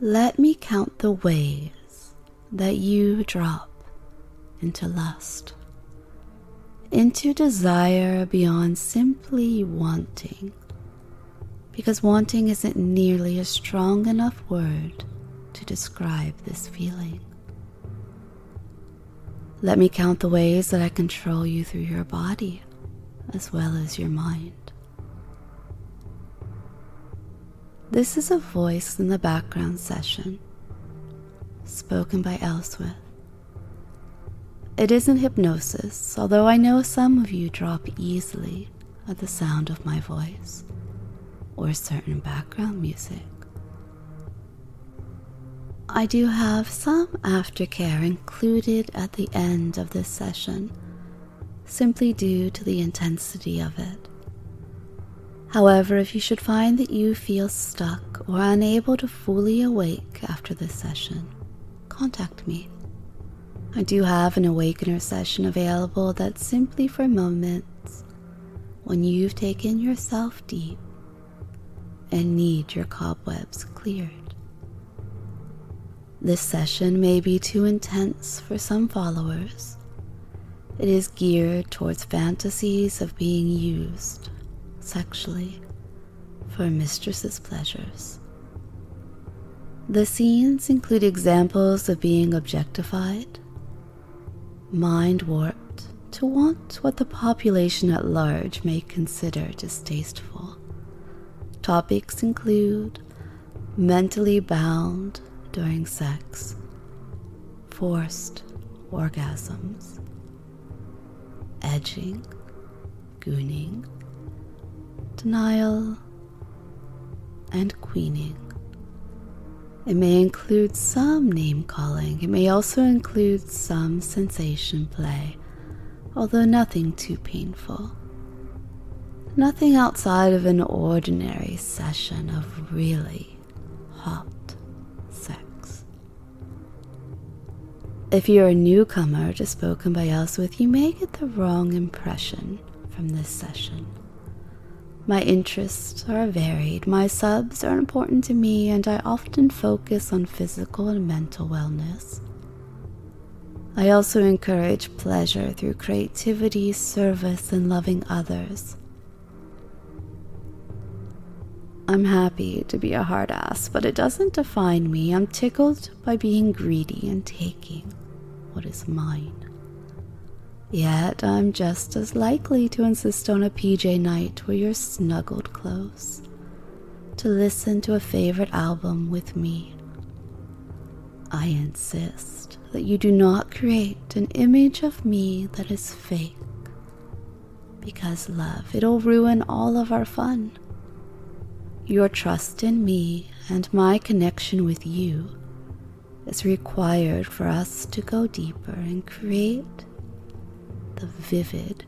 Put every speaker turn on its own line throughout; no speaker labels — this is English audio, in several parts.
Let me count the ways that you drop into lust, into desire beyond simply wanting, because wanting isn't nearly a strong enough word to describe this feeling. Let me count the ways that I control you through your body as well as your mind. This is a voice in the background session, spoken by Elswyth. It isn't hypnosis, although I know some of you drop easily at the sound of my voice or certain background music. I do have some aftercare included at the end of this session, simply due to the intensity of it. However, if you should find that you feel stuck or unable to fully awake after this session, contact me. I do have an awakener session available that's simply for moments when you've taken yourself deep and need your cobwebs cleared. This session may be too intense for some followers. It is geared towards fantasies of being used sexually for Mistress's pleasures. The scenes include examples of being objectified, mind warped to want what the population at large may consider distasteful. Topics include mentally bound during sex, forced orgasms, edging, gooning, denial, and queening. It may include some name-calling. It may also include some sensation play, although nothing too painful. Nothing outside of an ordinary session of really hot sex. If you're a newcomer to Spoken by Elswyth, you may get the wrong impression from this session. My interests are varied, my subs are important to me, and I often focus on physical and mental wellness. I also encourage pleasure through creativity, service, and loving others. I'm happy to be a hardass, but it doesn't define me. I'm tickled by being greedy and taking what is mine. Yet I'm just as likely to insist on a PJ night where you're snuggled close, to listen to a favorite album with me. I insist that you do not create an image of me that is fake, because love, it'll ruin all of our fun. Your trust in me and my connection with you is required for us to go deeper and create the vivid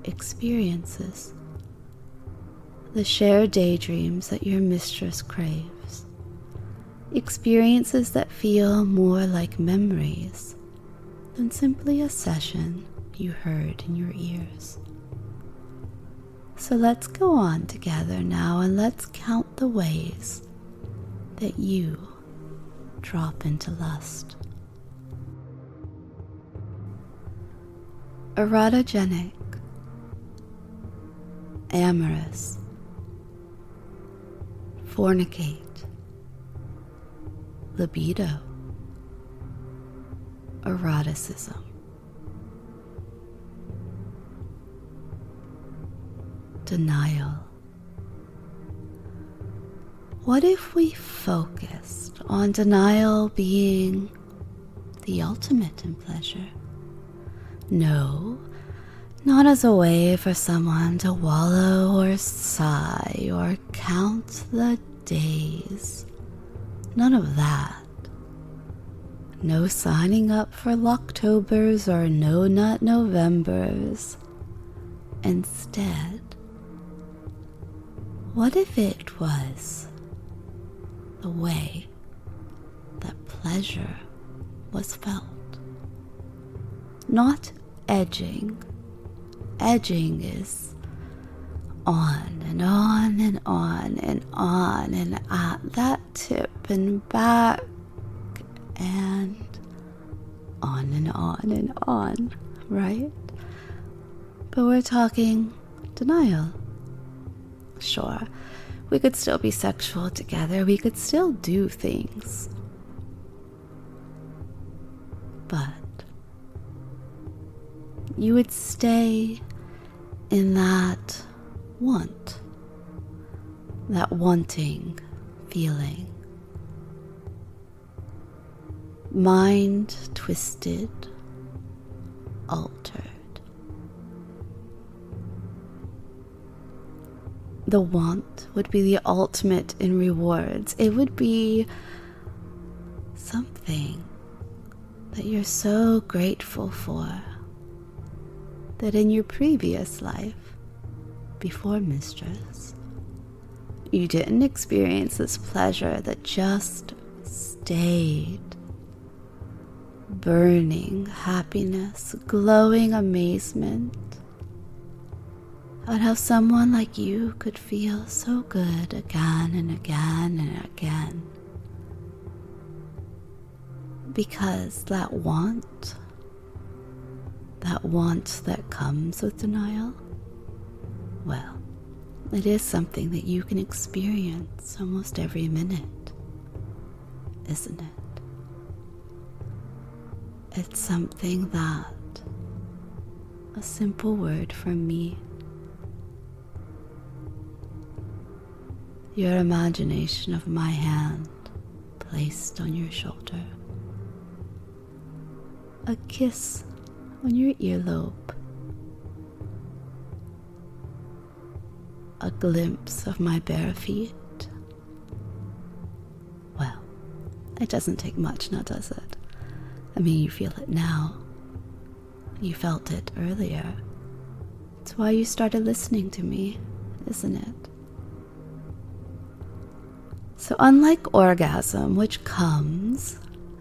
experiences, the shared daydreams that your mistress craves, experiences that feel more like memories than simply a session you heard in your ears. So let's go on together now and let's count the ways that you drop into lust. Erotogenic, amorous, fornicate, libido, eroticism. Denial. What if we focused on denial being the ultimate in pleasure? No, not as a way for someone to wallow or sigh or count the days. None of that. No signing up for Locktobers or No Nut Novembers. Instead, what if it was the way that pleasure was felt? Not edging. Edging is on and on and on and on and at that tip and back and on and on and on, right? But we're talking denial. Sure, we could still be sexual together, we could still do things, but you would stay in that wanting feeling. Mind twisted, altered. The want would be the ultimate in rewards. It would be something that you're so grateful for, that in your previous life, before Mistress, you didn't experience this pleasure that just stayed. Burning happiness, glowing amazement at how someone like you could feel so good again and again and again. Because that want that comes with denial, well, it is something that you can experience almost every minute, isn't it? It's something that a simple word from me, your imagination of my hand placed on your shoulder, a kiss on your earlobe, a glimpse of my bare feet. Well, it doesn't take much now, does it? I mean, you feel it now. You felt it earlier. It's why you started listening to me, isn't it? So unlike orgasm, which comes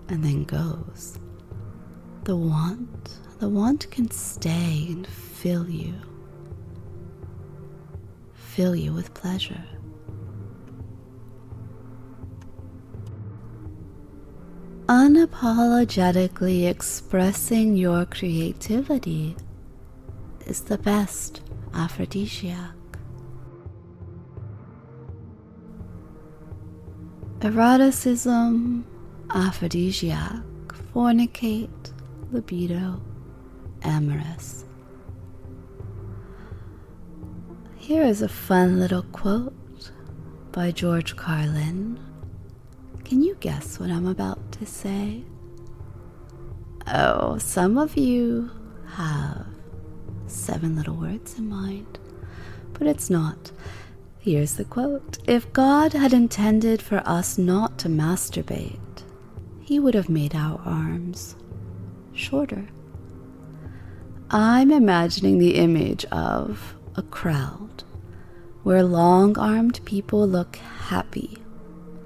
and then goes, the want can stay and fill you with pleasure. Unapologetically expressing your creativity is the best aphrodisiac. Eroticism, aphrodisiac, fornicate, libido, amorous. Here is a fun little quote by George Carlin. Can you guess what I'm about to say? Oh, some of you have 7 little words in mind, but it's not. Here's the quote. If God had intended for us not to masturbate, he would have made our arms shorter. I'm imagining the image of a crowd where long-armed people look happy,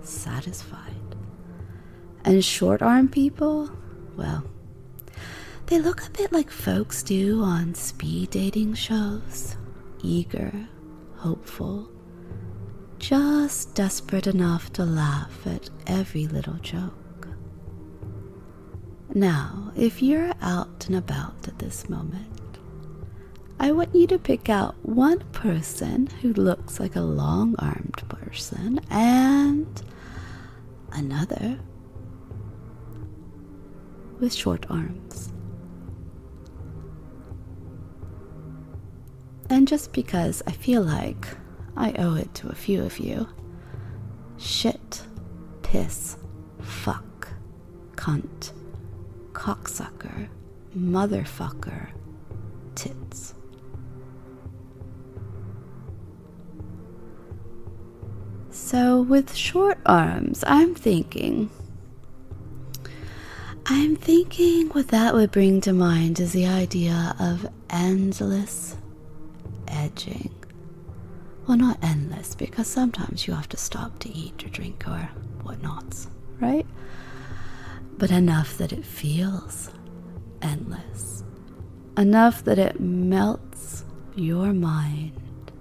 satisfied, and short-armed people, well, they look a bit like folks do on speed dating shows, eager, hopeful, just desperate enough to laugh at every little joke. Now, if you're out and about at this moment, I want you to pick out one person who looks like a long-armed person and another with short arms. And just because I feel like I owe it to a few of you, shit, piss, fuck, cunt, cocksucker, motherfucker, tits. So with short arms, I'm thinking what that would bring to mind is the idea of endless edging. Well, not endless, because sometimes you have to stop to eat or drink or whatnots, right? But enough that it feels endless. Enough that it melts your mind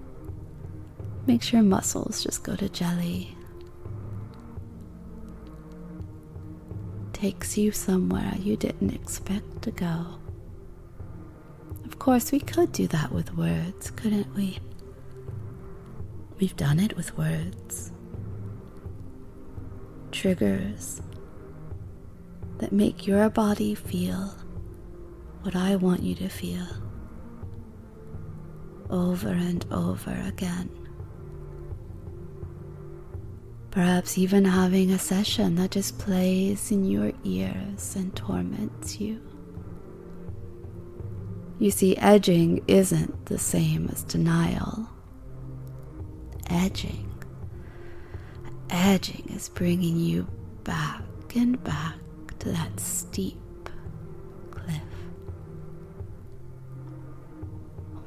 makes your muscles just go to jelly. Takes you somewhere you didn't expect to go. Of course, we could do that with words, couldn't we? We've done it with words. Triggers that make your body feel what I want you to feel over and over again. Perhaps even having a session that just plays in your ears and torments you. You see, edging isn't the same as denial. Edging is bringing you back and back to that steep cliff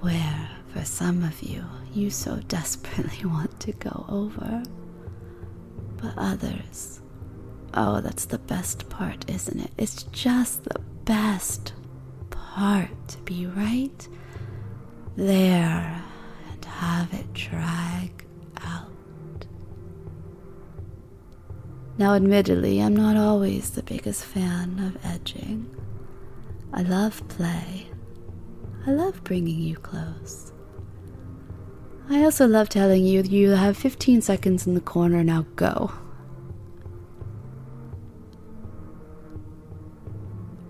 where, for some of you, you so desperately want to go over. But others, oh, that's the best part, isn't it? It's just the best part to be right there and have it drag out. Now, admittedly, I'm not always the biggest fan of edging. I love play. I love bringing you close. I also love telling you you have 15 seconds in the corner, now go.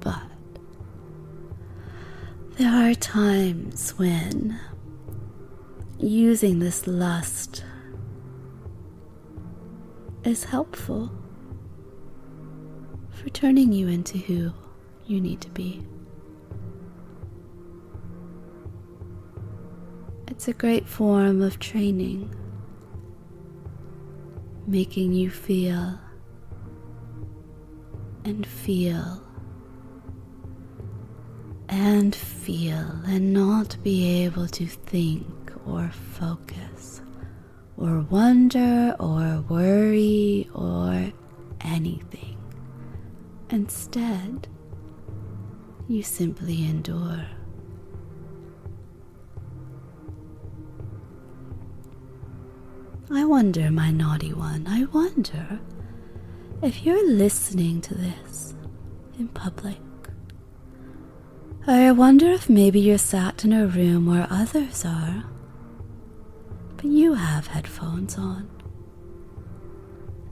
But there are times when using this lust is helpful for turning you into who you need to be. It's a great form of training, making you feel and feel and feel and not be able to think or focus or wonder or worry or anything. Instead, you simply endure. I wonder, my naughty one, I wonder if you're listening to this in public. I wonder if maybe you're sat in a room where others are, but you have headphones on,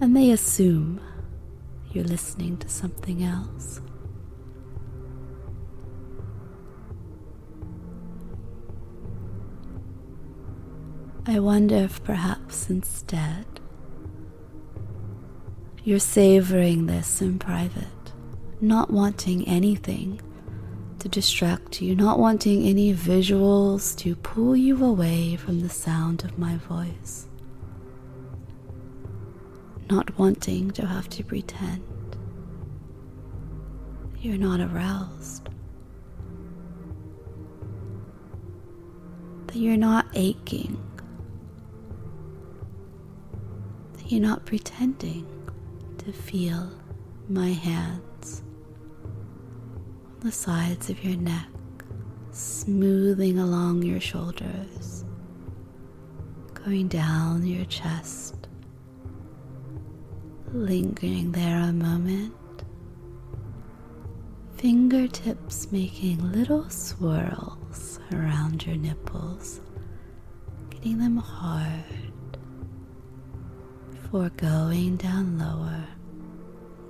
and they assume you're listening to something else. I wonder if perhaps instead you're savoring this in private, not wanting anything to distract you, not wanting any visuals to pull you away from the sound of my voice, not wanting to have to pretend you're not aroused, that you're not aching, that you're not pretending to feel my hands on the sides of your neck, smoothing along your shoulders, going down your chest, lingering there a moment, fingertips making little swirls around your nipples, getting them hard before going down lower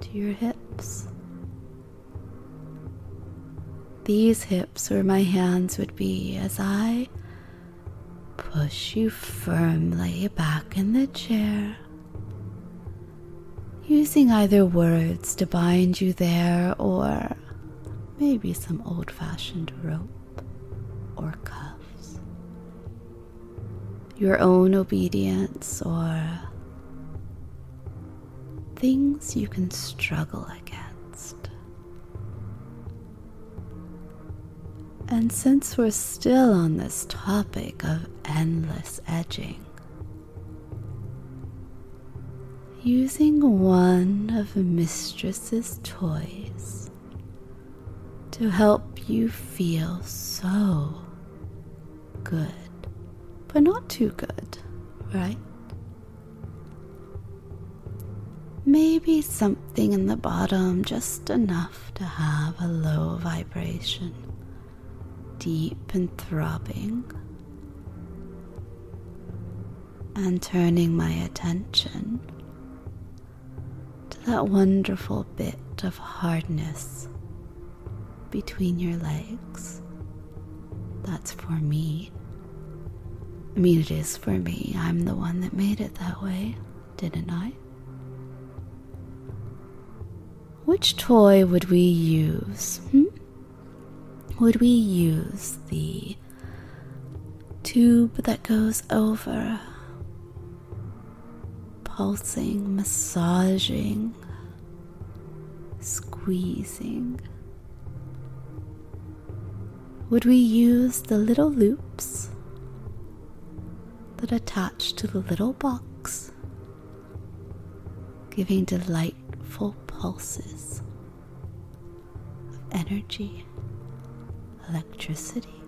to your hips. These hips where my hands would be as I push you firmly back in the chair, using either words to bind you there or maybe some old-fashioned rope or cuffs, your own obedience or things you can struggle against. And since we're still on this topic of endless edging, using one of Mistress's toys to help you feel so good, but not too good, right? Maybe something in the bottom, just enough to have a low vibration, deep and throbbing. And turning my attention to that wonderful bit of hardness between your legs. That's for me. I mean, it is for me. I'm the one that made it that way, didn't I? Which toy would we use? Would we use the tube that goes over, pulsing, massaging, squeezing? Would we use the little loops that attach to the little box, giving delightful pulses of energy, electricity?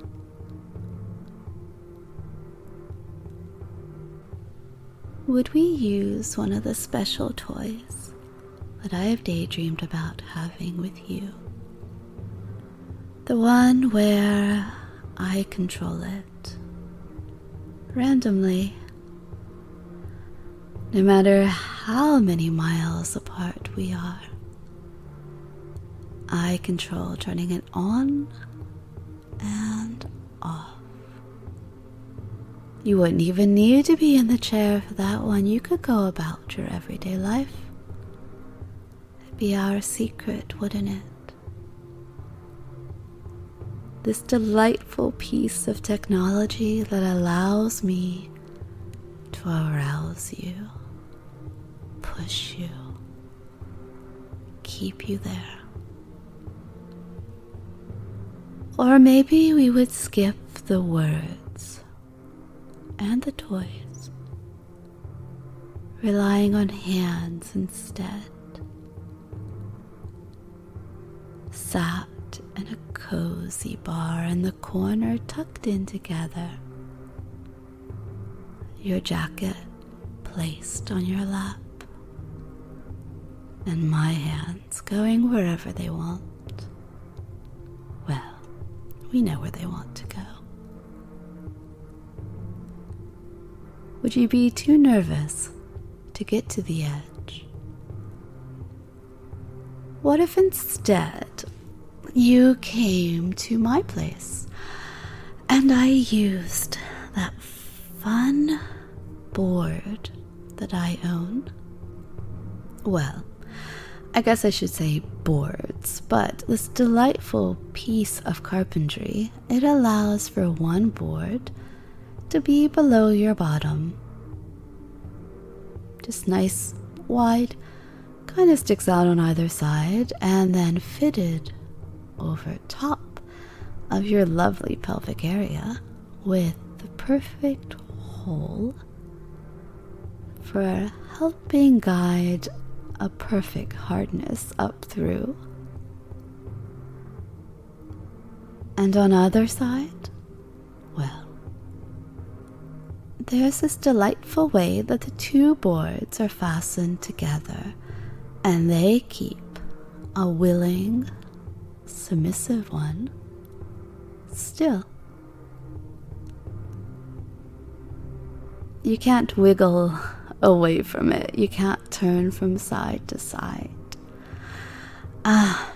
Would we use one of the special toys that I have daydreamed about having with you? The one where I control it randomly, no matter how many miles apart we are. I control turning it on and off. You wouldn't even need to be in the chair for that one. You could go about your everyday life. It'd be our secret, wouldn't it? This delightful piece of technology that allows me to arouse you, push you, keep you there. Or maybe we would skip the words and the toys, relying on hands instead. Sat in a cozy bar in the corner, tucked in together, your jacket placed on your lap, and my hands going wherever they want. Well, we know where they want to go. Would you be too nervous to get to the edge? What if instead you came to my place and I used that fun board that I own? Well, I guess I should say boards, but this delightful piece of carpentry, it allows for one board to be below your bottom. Just nice, wide, kind of sticks out on either side, and then fitted over top of your lovely pelvic area with the perfect hole for helping guide a perfect hardness up through. And on either side, well, there's this delightful way that the two boards are fastened together, and they keep a willing, submissive one still. You can't wiggle away from it. You can't turn from side to side.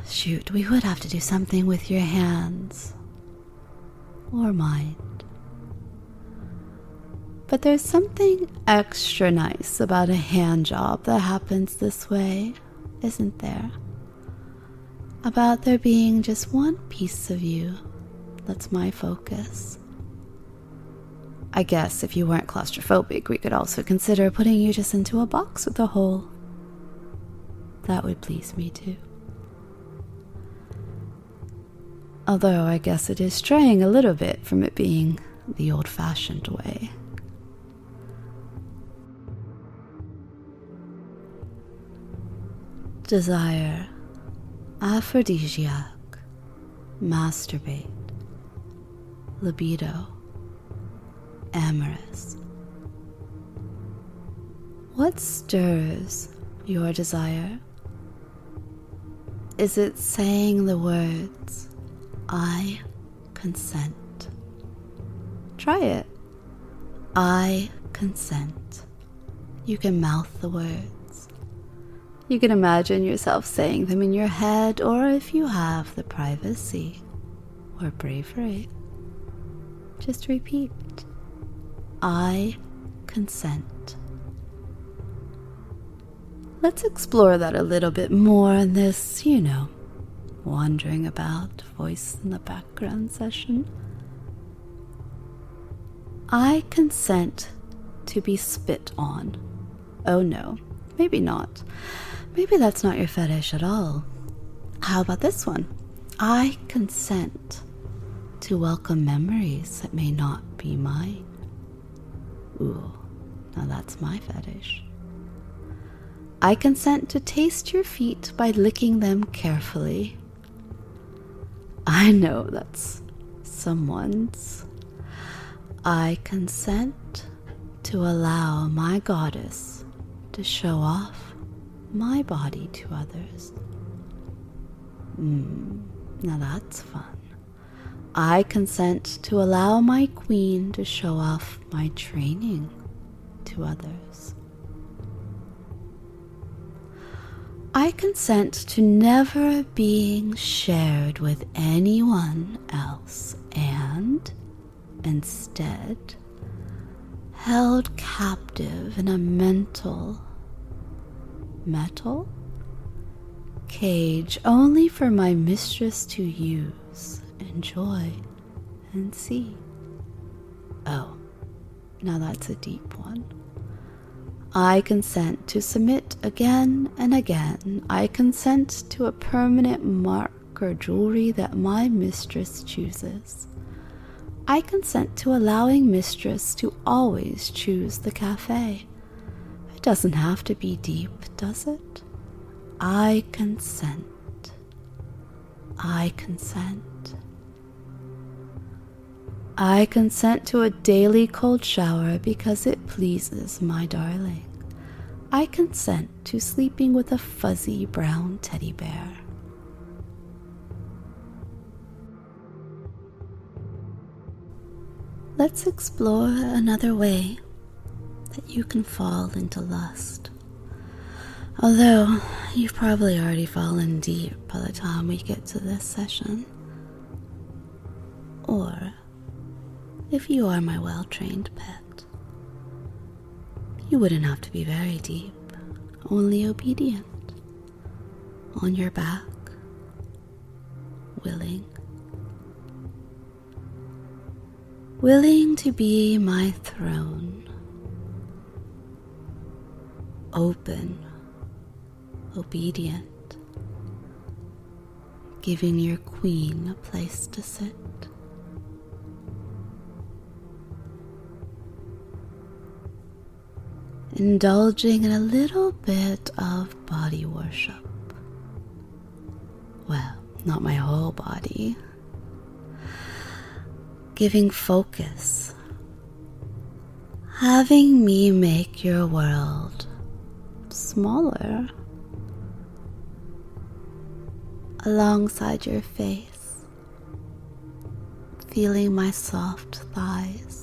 Shoot, we would have to do something with your hands or mind. But there's something extra nice about a hand job that happens this way, isn't there? About there being just one piece of you that's my focus. I guess if you weren't claustrophobic, we could also consider putting you just into a box with a hole. That would please me too. Although I guess it is straying a little bit from it being the old-fashioned way. Desire, aphrodisiac, masturbate, libido, amorous, What stirs your desire? Is it saying the words, I consent? Try it. I consent. You can mouth the words. You can imagine yourself saying them in your head, or if you have the privacy or bravery, just repeat, I consent. Let's explore that a little bit more in this, wandering about, voice in the background session. I consent to be spit on. Oh no, maybe not. Maybe that's not your fetish at all. How about this one? I consent to welcome memories that may not be mine. Ooh, now that's my fetish. I consent to taste your feet by licking them carefully. I know that's someone's. I consent to allow my goddess to show off my body to others. Now that's fun. I consent to allow my queen to show off my training to others. I consent to never being shared with anyone else and instead held captive in a metal cage only for my mistress to use, enjoy, and see. Oh, now that's a deep one. I consent to submit again and again. I consent to a permanent mark or jewelry that my mistress chooses. I consent to allowing mistress to always choose the cafe. It doesn't have to be deep, does it? I consent. I consent. I consent to a daily cold shower because it pleases my darling. I consent to sleeping with a fuzzy brown teddy bear. Let's explore another way that you can fall into lust. Although you've probably already fallen deep by the time we get to this session. Or if you are my well-trained pet, you wouldn't have to be very deep, only obedient, on your back, willing to be my throne, open, obedient, giving your queen a place to sit. Indulging in a little bit of body worship. Well, not my whole body. Giving focus. Having me make your world smaller alongside your face. Feeling my soft thighs.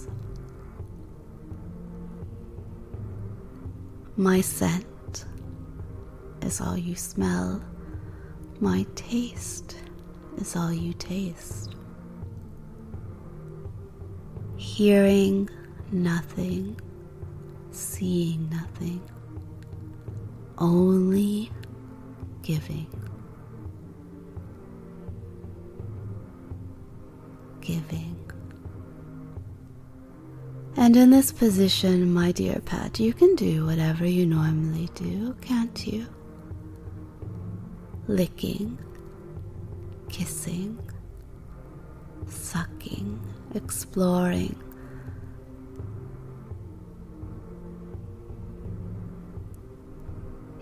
My scent is all you smell. My taste is all you taste. Hearing nothing, seeing nothing, only giving. Giving. And in this position, my dear pet, you can do whatever you normally do, can't you? Licking, kissing, sucking, exploring.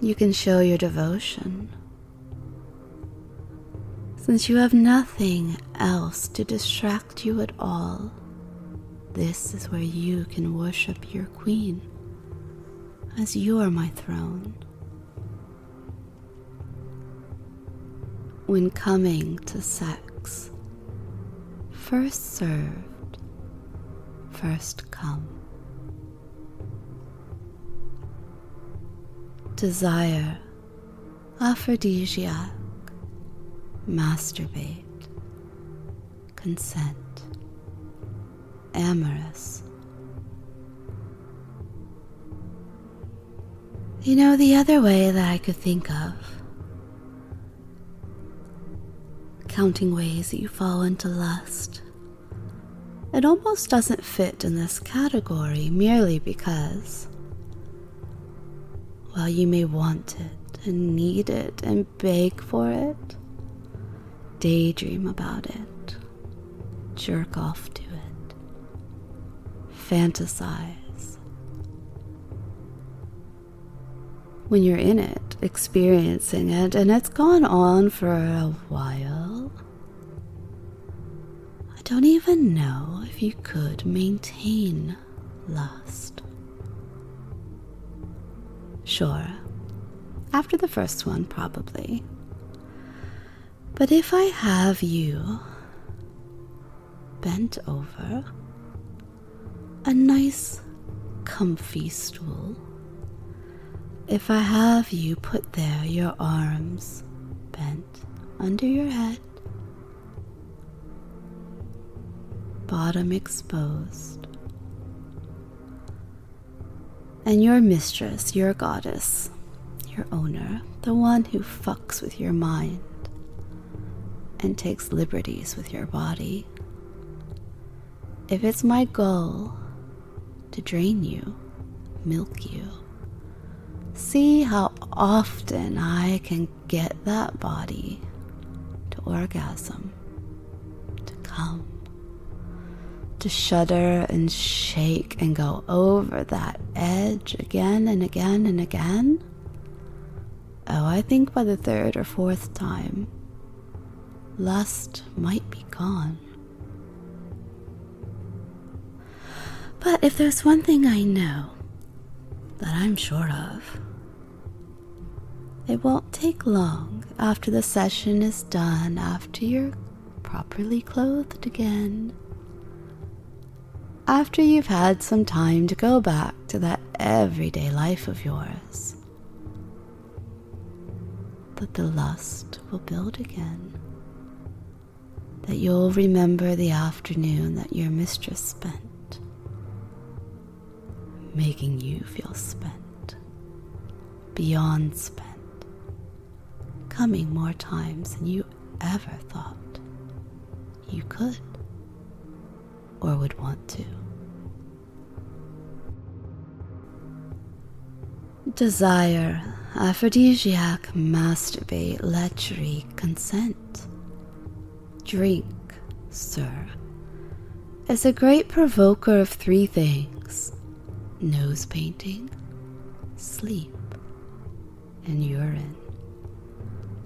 You can show your devotion. Since you have nothing else to distract you at all, this is where you can worship your queen as you're my throne. When coming to sex, first served, first come. Desire, aphrodisiac, masturbate, consent, amorous. You know, the other way that I could think of, counting ways that you fall into lust, it almost doesn't fit in this category merely because, while you may want it and need it and beg for it, daydream about it, jerk off to it, fantasize. When you're in it, experiencing it, and it's gone on for a while, I don't even know if you could maintain lust. Sure, after the first one, probably. But if I have you bent over, a nice, comfy stool, if I have you put there, your arms bent under your head, bottom exposed, and your mistress, your goddess, your owner, the one who fucks with your mind and takes liberties with your body, if it's my goal to drain you, milk you, see how often I can get that body to orgasm, to come, to shudder and shake and go over that edge again and again and again. Oh, I think by the third or fourth time, lust might be gone. But if there's one thing I know that I'm sure of, it won't take long after the session is done, after you're properly clothed again, after you've had some time to go back to that everyday life of yours, that the lust will build again, that you'll remember the afternoon that your mistress spent, making you feel spent, beyond spent, coming more times than you ever thought you could or would want to. Desire, aphrodisiac, masturbate, lechery, consent, drink, sir, is a great provoker of three things: nose painting, sleep, and urine.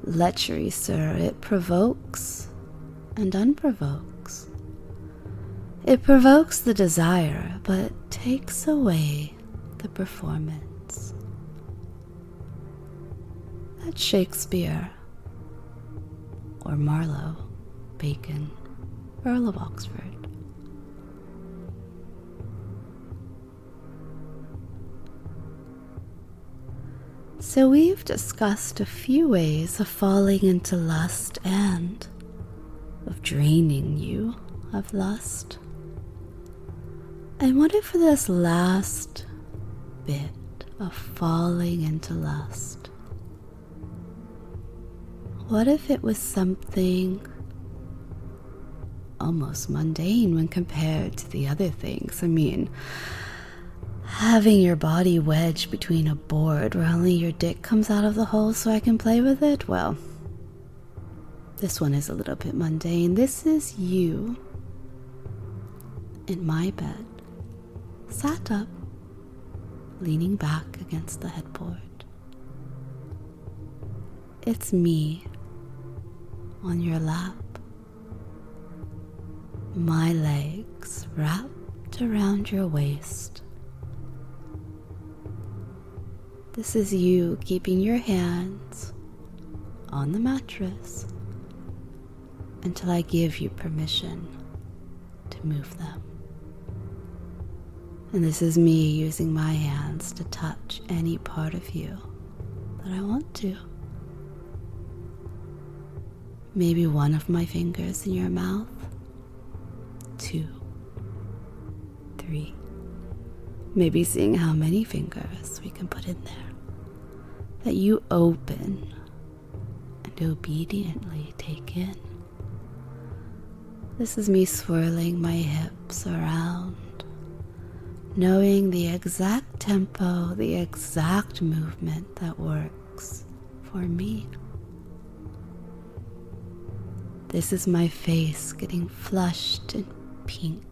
Lechery, sir, it provokes and unprovokes. It provokes the desire, but takes away the performance. That's Shakespeare, or Marlowe, Bacon, Earl of Oxford. So we've discussed a few ways of falling into lust and of draining you of lust. And what if for this last bit of falling into lust, what if it was something almost mundane when compared to the other things? I mean, having your body wedged between a board where only your dick comes out of the hole so I can play with it? Well, this one is a little bit mundane. This is you in my bed, sat up, leaning back against the headboard. It's me on your lap, my legs wrapped around your waist, This is you keeping your hands on the mattress until I give you permission to move them. And this is me using my hands to touch any part of you that I want to. Maybe one of my fingers in your mouth, 2, 3. Maybe seeing how many fingers we can put in there that you open and obediently take in. This is me swirling my hips around, knowing the exact tempo, the exact movement that works for me. This is my face getting flushed in pink.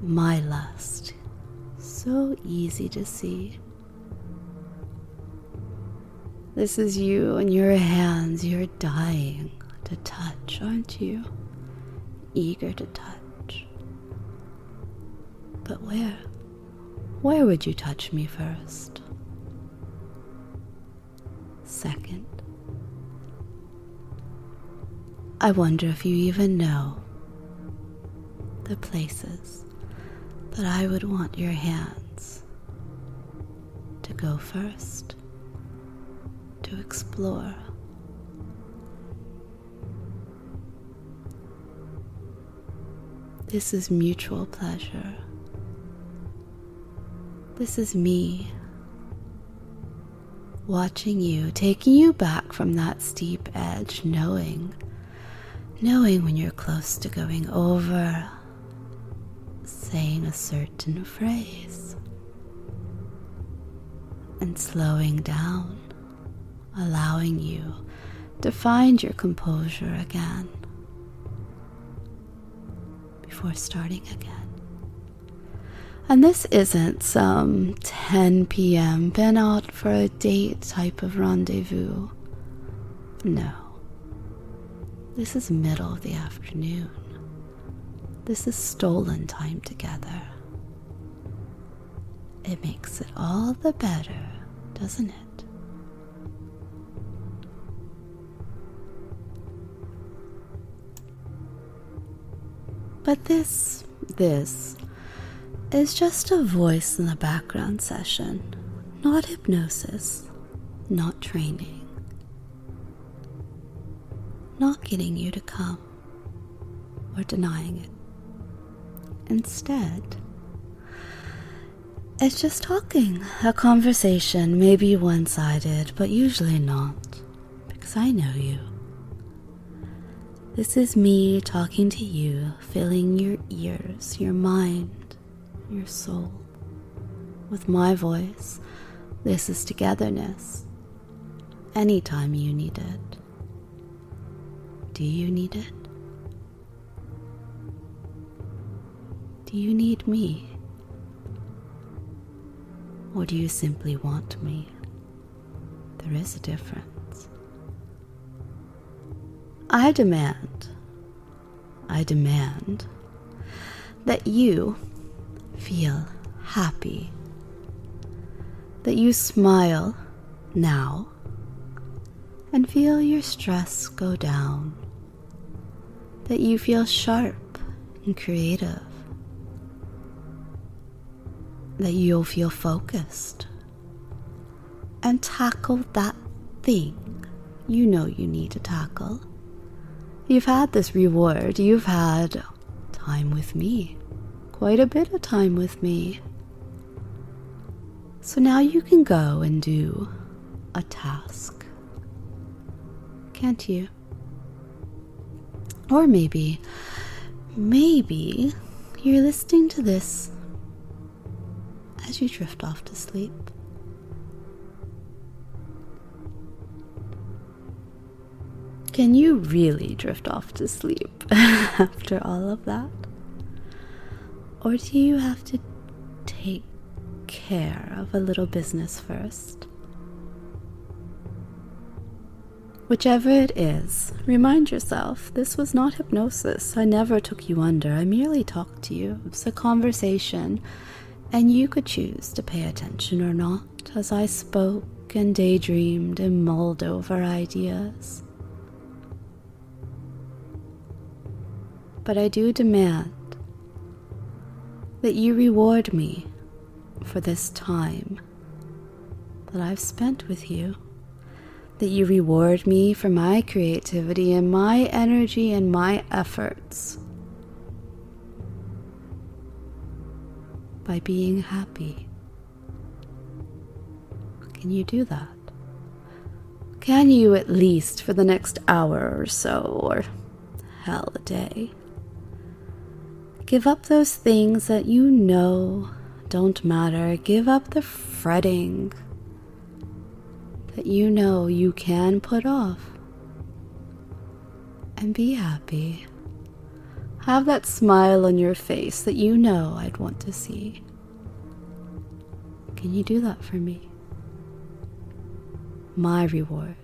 My lust, so easy to see. This is you and your hands, you're dying to touch, aren't you? Eager to touch. But where? Where would you touch me first? Second? I wonder if you even know the places that I would want your hands to go first, to explore. This is mutual pleasure. This is me watching you, taking you back from that steep edge, knowing when you're close to going over, saying a certain phrase, and slowing down, allowing you to find your composure again before starting again. And this isn't some 10 p.m. been out for a date type of rendezvous. No. This is middle of the afternoon. This is stolen time together. It makes it all the better, doesn't it? But this is just a voice in the background session, not hypnosis, not training, not getting you to come or denying it. Instead, it's just talking, a conversation, maybe one-sided, but usually not, because I know you. This is me talking to you, filling your ears, your mind, your soul. With my voice, this is togetherness. Anytime you need it. Do you need it? Do you need me? Or do you simply want me? There is a difference. I demand that you feel happy, that you smile now and feel your stress go down, that you feel sharp and creative, that you'll feel focused and tackle that thing you know you need to tackle. You've had this reward. You've had time with me, quite a bit of time with me. So now you can go and do a task, can't you? Or maybe you're listening to this as you drift off to sleep. Can you really drift off to sleep after all of that? Or do you have to take care of a little business first? Whichever it is, remind yourself, this was not hypnosis. I never took you under. I merely talked to you. It was a conversation And you could choose to pay attention or not as I spoke and daydreamed and mulled over ideas. But I do demand that you reward me for this time that I've spent with you, that you reward me for my creativity and my energy and my efforts by being happy. Can you do that? Can you, at least for the next hour or so, or hell, a day, give up those things that you know don't matter? Give up the fretting that you know you can put off, and be happy. Have that smile on your face that you know I'd want to see. Can you do that for me? My reward